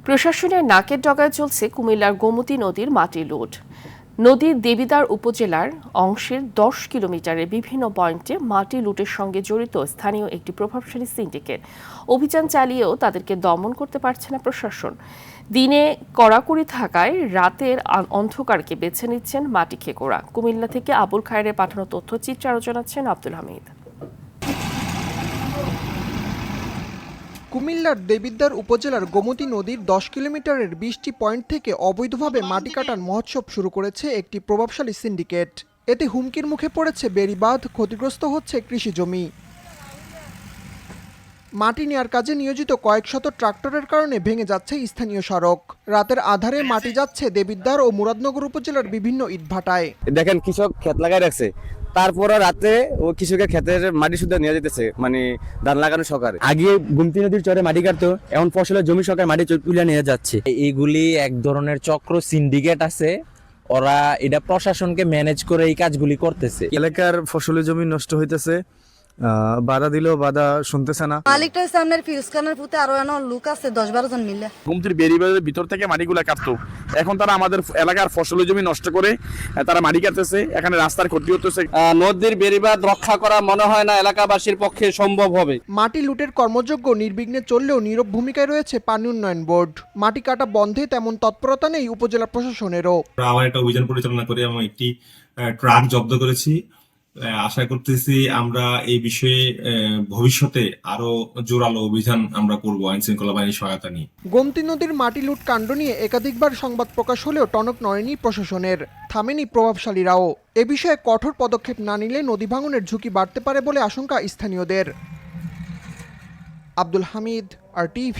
প্রশাসনের নাকের ডগায় চলছে কুমিল্লার গোমতী নদীর মাটি লুট। নদীর দেবিদ্বার উপজেলার অংশের 10 কিলোমিটারের বিভিন্ন পয়েন্টে মাটি লুটের সঙ্গে জড়িত স্থানীয় একটি প্রভাবশালী সিন্ডিকেট। অভিযান চালিয়েও তাদেরকে দমন করতে পারছে না প্রশাসন। দিনে কড়াকড়ি থাকায় রাতের অন্ধকারকে বেছে নিচ্ছেন মাটি খেকোড়া। কুমিল্লা থেকে আবুল খায়েরের পাঠানো তথ্যচিত্রে আরও জানাচ্ছেন আব্দুল হামিদ। কুমিল্লার দেবিদ্বার উপজেলার গোমতী নদীর 10 কিলোমিটারের 20টি পয়েন্ট থেকে অবৈধভাবে মাটি কাটার মহোৎসব শুরু করেছে একটি প্রভাবশালী সিন্ডিকেট। এতে হুমকির মুখে পড়েছে বেড়িবাঁধ, ক্ষতিগ্রস্ত হচ্ছে কৃষি জমি। মাটি নেয়ার কাজে নিয়োজিত কয়েক শত ট্রাক্টরের কারণে ভেঙে যাচ্ছে স্থানীয় সড়ক। রাতের আধারে মাটি যাচ্ছে দেবিদ্বার ও মুরাদনগর উপজেলার বিভিন্ন ইটভাটায়। দেখেন কৃষক ক্ষেত লাগাই রাখছে, তারপরে রাতে ও কৃষকের ক্ষেতের মাটি শুদ্ধ নিয়ে যেতেছে, মানে ধান লাগানো সরকার। আগে গোমতী নদীর চরে মাটি কাটতো, এখন ফসলের জমি সরকার মাটি তুলে নিয়ে যাচ্ছে। এইগুলি এক ধরনের চক্র সিন্ডিকেট আছে, ওরা এটা প্রশাসনকে ম্যানেজ করে এই কাজগুলি করতেছে। এলাকার ফসলের জমি নষ্ট হইতেছে, বাধা দিলেও বাধা শুনতেছে না। মালিকটা হচ্ছে আপনার ফিরোজ খানের পুঁতে আরো লোক আছে 10-12 জন মিলে। গোমতীর বেড়িবাঁধের ভিতর থেকে মাটিগুলা কাটতো, এখন তারা আমাদের এলাকার ফসলের জমি নষ্ট করে তারা মাটি কাটতেছে, এখানে রাস্তার ক্ষতি হতেছে। নদীর বেড়িবাঁধ রক্ষা করা মনে হয় না এলাকাবাসীর পক্ষে সম্ভব হবে। মাটি লুটের কর্মযজ্ঞ নির্বিঘ্নে চললেও নীরব ভূমিকায় রয়েছে পানি উন্নয়ন বোর্ড। মাটি কাটা বন্ধে তেমন তৎপরতা নেই উপজেলা প্রশাসনেরও। আবার একটা অভিযান পরিচালনা করে এবং একটি ট্রাক জব্দ করেছি। আশা করতেছি আমরা এই বিষয়ে ভবিষ্যতে আরো জোরালো অভিযান আমরা করব আইন শৃঙ্খলা বাহিনীর সহায়তা নিয়ে। গোমতী নদীর মাটি লুট কাণ্ড নিয়ে একাধিকবার সংবাদ প্রকাশ হলেও টনক নড়েনি প্রশাসনের, থামেনি প্রভাবশালীরাও। এ বিষয়ে কঠোর পদক্ষেপ না নিলে নদী ভাঙনের ঝুঁকি বাড়তে পারে বলে আশঙ্কা স্থানীয়দের। আব্দুল হামিদ, RTV।